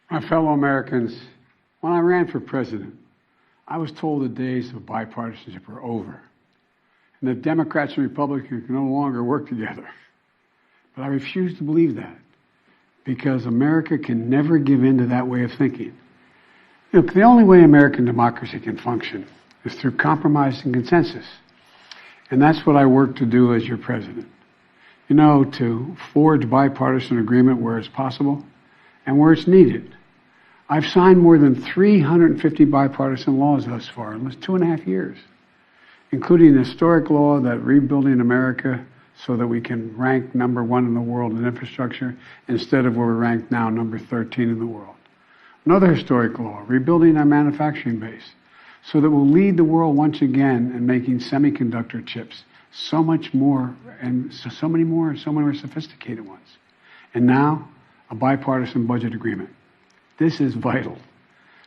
My fellow Americans, when I ran for president, I was told the days of bipartisanship were over and that Democrats and Republicans can no longer work together. But I refuse to believe that because America can never give in to that way of thinking. Look, the only way American democracy can function is through compromise and consensus. And that's what I work to do as your president. You know, to forge bipartisan agreement where it's possible and where it's needed. I've signed more than 350 bipartisan laws thus far in just 2.5 years, including the historic law that rebuilding America so that we can rank number 1 in the world in infrastructure instead of where we're ranked now, number 13 in the world. Another historic law, rebuilding our manufacturing base so that we'll lead the world once again in making semiconductor chips so much more and so many more sophisticated ones. And now, a bipartisan budget agreement. This is vital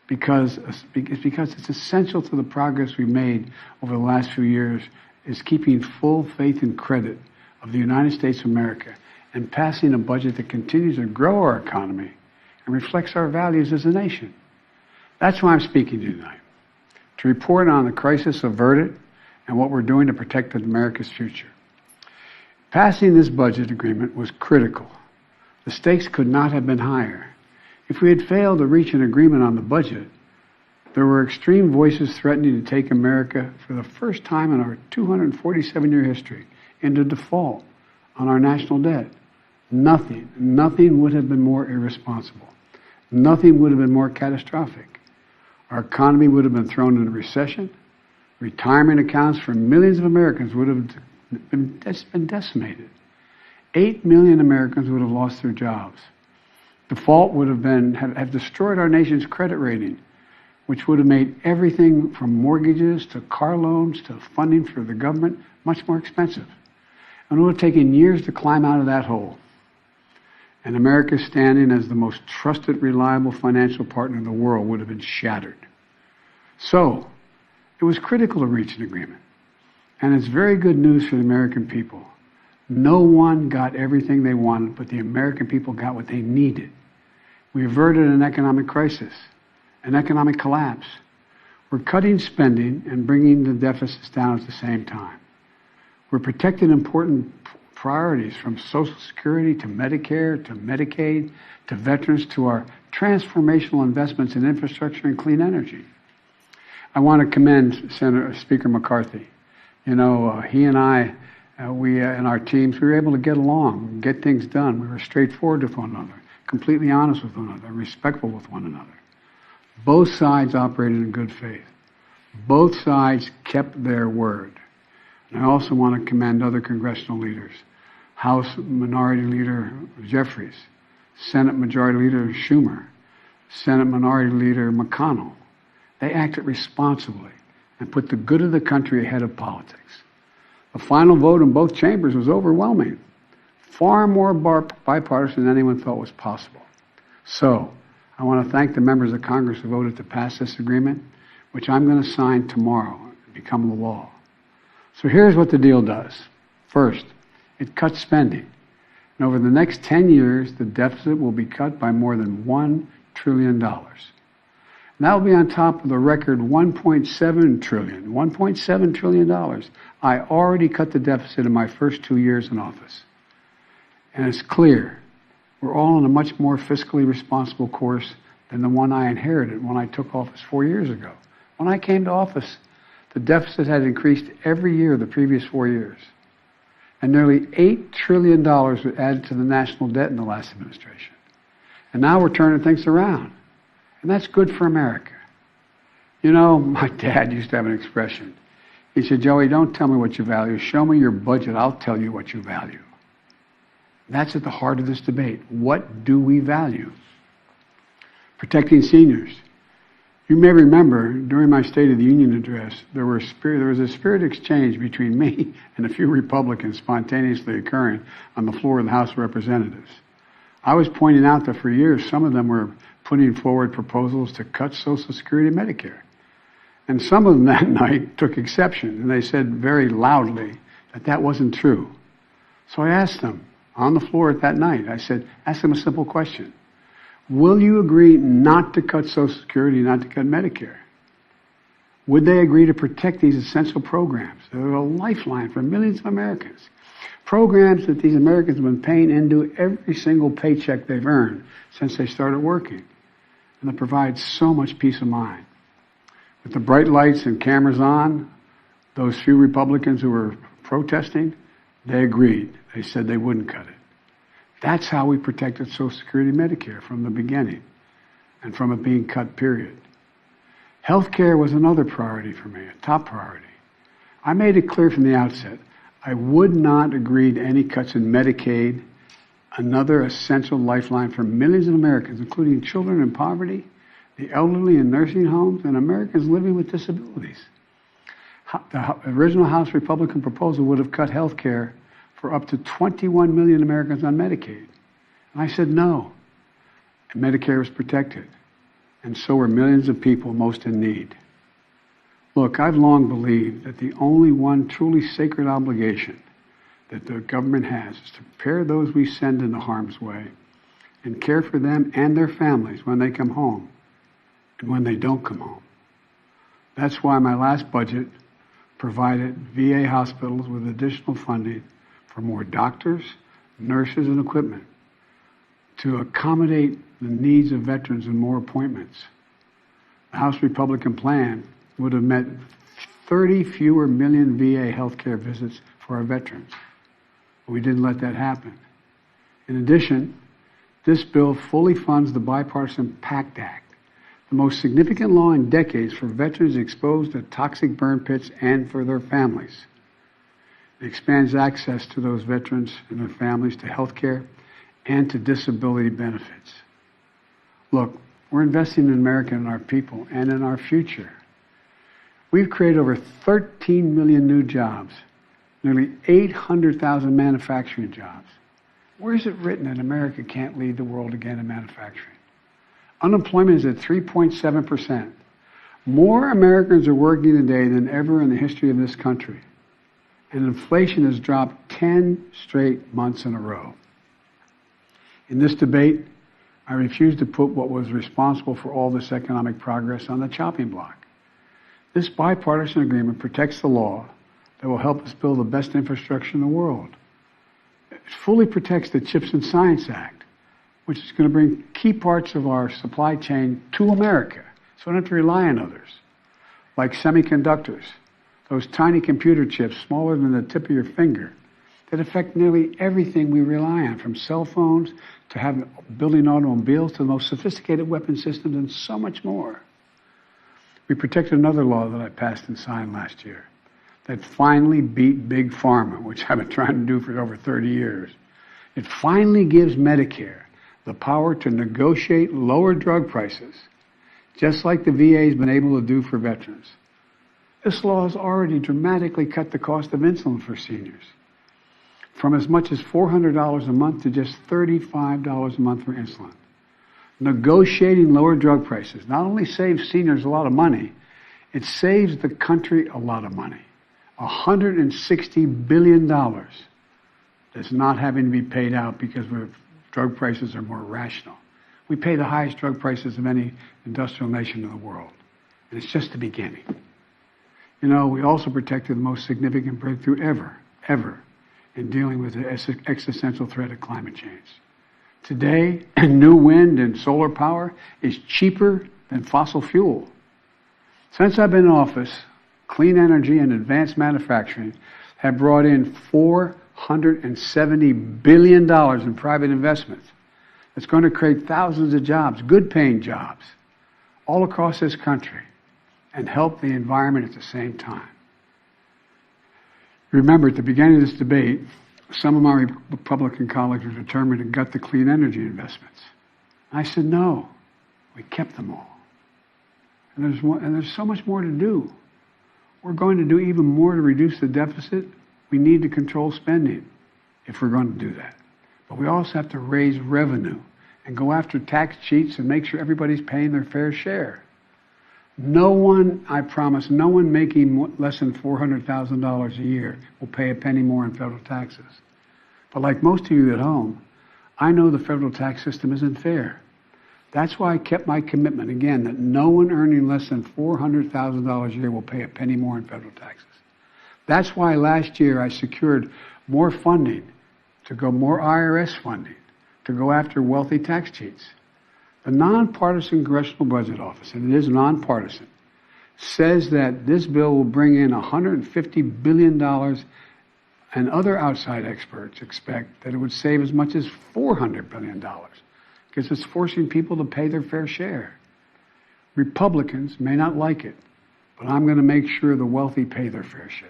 because it's essential to the progress we've made over the last few years is keeping full faith and credit of the United States of America and passing a budget that continues to grow our economy and reflects our values as a nation. That's why I'm speaking to you tonight, to report on the crisis averted and what we're doing to protect America's future. Passing this budget agreement was critical. The stakes could not have been higher. If we had failed to reach an agreement on the budget, there were extreme voices threatening to take America for the first time in our 247-year history into default on our national debt. Nothing would have been more irresponsible. Nothing would have been more catastrophic. Our economy would have been thrown into recession. Retirement accounts for millions of Americans would have been decimated. 8 million Americans would have lost their jobs. Default would have destroyed our nation's credit rating, which would have made everything from mortgages to car loans to funding for the government much more expensive. And it would have taken years to climb out of that hole. And America's standing as the most trusted, reliable financial partner in the world would have been shattered. So, it was critical to reach an agreement. And it's very good news for the American people. No one got everything they wanted, but the American people got what they needed. We averted an economic crisis, an economic collapse. We're cutting spending and bringing the deficits down at the same time. We're protecting important priorities from Social Security to Medicare to Medicaid to veterans to our transformational investments in infrastructure and clean energy. I want to commend Speaker McCarthy. You know, he and I, we and our teams, we were able to get along, get things done. We were straightforward with one another, completely honest with one another, respectful with one another. Both sides operated in good faith. Both sides kept their word. And I also want to commend other congressional leaders. House Minority Leader Jeffries, Senate Majority Leader Schumer, Senate Minority Leader McConnell. They acted responsibly and put the good of the country ahead of politics. The final vote in both chambers was overwhelming, far more bipartisan than anyone thought was possible. So, I want to thank the members of Congress who voted to pass this agreement, which I'm going to sign tomorrow and become the law. So here's what the deal does. First, it cuts spending. And over the next 10 years, the deficit will be cut by more than $1 trillion. And that will be on top of the record $1.7 trillion. I already cut the deficit in my first 2 years in office. And it's clear we're all on a much more fiscally responsible course than the one I inherited when I took office 4 years ago. When I came to office, the deficit had increased every year the previous 4 years. And nearly $8 trillion was added to the national debt in the last administration. And now we're turning things around. And that's good for America. You know, my dad used to have an expression. He said, Joey, don't tell me what you value. Show me your budget. I'll tell you what you value. That's at the heart of this debate. What do we value? Protecting seniors. You may remember during my State of the Union address, there was a spirit exchange between me and a few Republicans spontaneously occurring on the floor of the House of Representatives. I was pointing out that for years, some of them were putting forward proposals to cut Social Security and Medicare. And some of them that night took exception, and they said very loudly that that wasn't true. So I asked them on the floor that night, I said, ask them a simple question. Will you agree not to cut Social Security, not to cut Medicare? Would they agree to protect these essential programs that are a lifeline for millions of Americans? Programs that these Americans have been paying into every single paycheck they've earned since they started working, and that provide so much peace of mind. With the bright lights and cameras on, those few Republicans who were protesting, they agreed. They said they wouldn't cut it. That's how we protected Social Security and Medicare from the beginning, and from it being cut, period. Health care was another priority for me, a top priority. I made it clear from the outset, I would not agree to any cuts in Medicaid, another essential lifeline for millions of Americans, including children in poverty, the elderly in nursing homes, and Americans living with disabilities. The original House Republican proposal would have cut health care for up to 21 million Americans on Medicaid. And I said no. And Medicare was protected. And so were millions of people most in need. Look, I've long believed that the only one truly sacred obligation that the government has is to prepare those we send into harm's way and care for them and their families when they come home and when they don't come home. That's why my last budget provided VA hospitals with additional funding for more doctors, nurses, and equipment to accommodate the needs of veterans and more appointments. The House Republican plan would have meant 30 fewer million VA healthcare visits for our veterans. But we didn't let that happen. In addition, this bill fully funds the Bipartisan PACT Act, the most significant law in decades for veterans exposed to toxic burn pits and for their families. It expands access to those veterans and their families to health care and to disability benefits. Look, we're investing in America and our people and in our future. We've created over 13 million new jobs, nearly 800,000 manufacturing jobs. Where is it written that America can't lead the world again in manufacturing? Unemployment is at 3.7%. More Americans are working today than ever in the history of this country. And inflation has dropped 10 straight months in a row. In this debate, I refuse to put what was responsible for all this economic progress on the chopping block. This bipartisan agreement protects the law that will help us build the best infrastructure in the world. It fully protects the CHIPS and Science Act, which is going to bring key parts of our supply chain to America, so we don't have to rely on others, like semiconductors, those tiny computer chips smaller than the tip of your finger, that affect nearly everything we rely on, from cell phones to building automobiles to the most sophisticated weapon systems and so much more. We protected another law that I passed and signed last year that finally beat Big Pharma, which I've been trying to do for over 30 years. It finally gives Medicare the power to negotiate lower drug prices, just like the VA has been able to do for veterans. This law has already dramatically cut the cost of insulin for seniors, from as much as $400 a month to just $35 a month for insulin. Negotiating lower drug prices not only saves seniors a lot of money, it saves the country a lot of money. $160 billion that's not having to be paid out because drug prices are more rational. We pay the highest drug prices of any industrial nation in the world, and it's just the beginning. You know, we also protected the most significant breakthrough ever in dealing with the existential threat of climate change. Today, new wind and solar power is cheaper than fossil fuel. Since I've been in office, clean energy and advanced manufacturing have brought in $470 billion in private investments. It's going to create thousands of jobs, good-paying jobs, all across this country, and help the environment at the same time. Remember, at the beginning of this debate, some of my Republican colleagues were determined to gut the clean energy investments. I said no. We kept them all. And there's so much more to do. We're going to do even more to reduce the deficit. We need to control spending if we're going to do that. But we also have to raise revenue and go after tax cheats and make sure everybody's paying their fair share. No one, I promise, no one making less than $400,000 a year will pay a penny more in federal taxes. But like most of you at home, I know the federal tax system isn't fair. That's why I kept my commitment, again, that no one earning less than $400,000 a year will pay a penny more in federal taxes. That's why last year I secured more funding to go more IRS funding to go after wealthy tax cheats. The nonpartisan Congressional Budget Office, and it is nonpartisan, says that this bill will bring in $150 billion, and other outside experts expect that it would save as much as $400 billion because it's forcing people to pay their fair share. Republicans may not like it, but I'm going to make sure the wealthy pay their fair share.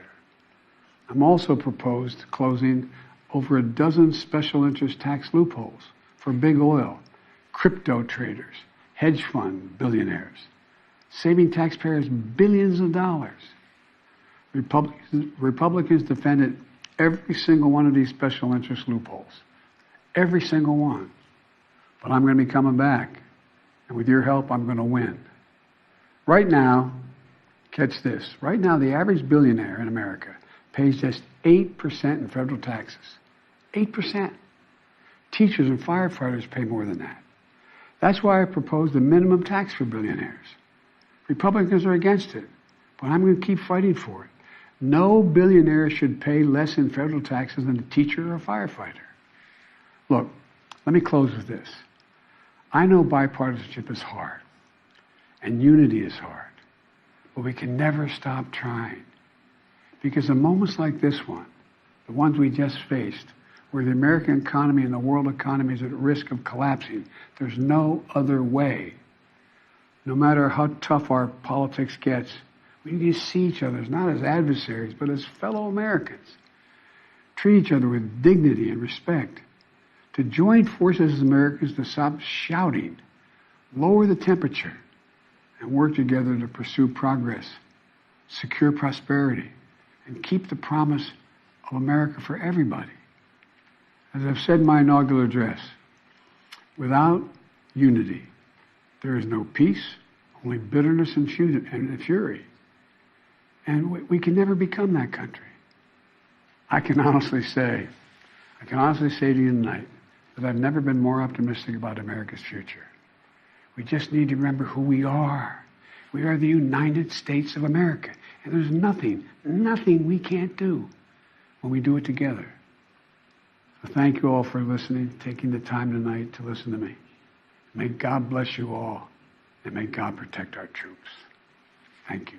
I'm also proposed closing over a dozen special interest tax loopholes for big oil, crypto traders, hedge fund billionaires, saving taxpayers billions of dollars. Republicans defended every single one of these special interest loopholes, every single one. But I'm going to be coming back, and with your help, I'm going to win. Right now, catch this, right now the average billionaire in America pays just 8% in federal taxes. 8%. Teachers and firefighters pay more than that. That's why I proposed a minimum tax for billionaires. Republicans are against it, but I'm going to keep fighting for it. No billionaire should pay less in federal taxes than a teacher or a firefighter. Look, let me close with this. I know bipartisanship is hard, and unity is hard, but we can never stop trying. Because in moments like this one, the ones we just faced, where the American economy and the world economy is at risk of collapsing, there's no other way. No matter how tough our politics gets, we need to see each other not as adversaries, but as fellow Americans. Treat each other with dignity and respect. To join forces as Americans to stop shouting, lower the temperature, and work together to pursue progress, secure prosperity, and keep the promise of America for everybody. As I've said in my inaugural address, without unity, there is no peace, only bitterness and fury. And we can never become that country. I can honestly say to you tonight that I've never been more optimistic about America's future. We just need to remember who we are. We are the United States of America. And there's nothing we can't do when we do it together. So thank you all for listening, taking the time tonight to listen to me. May God bless you all, and may God protect our troops. Thank you.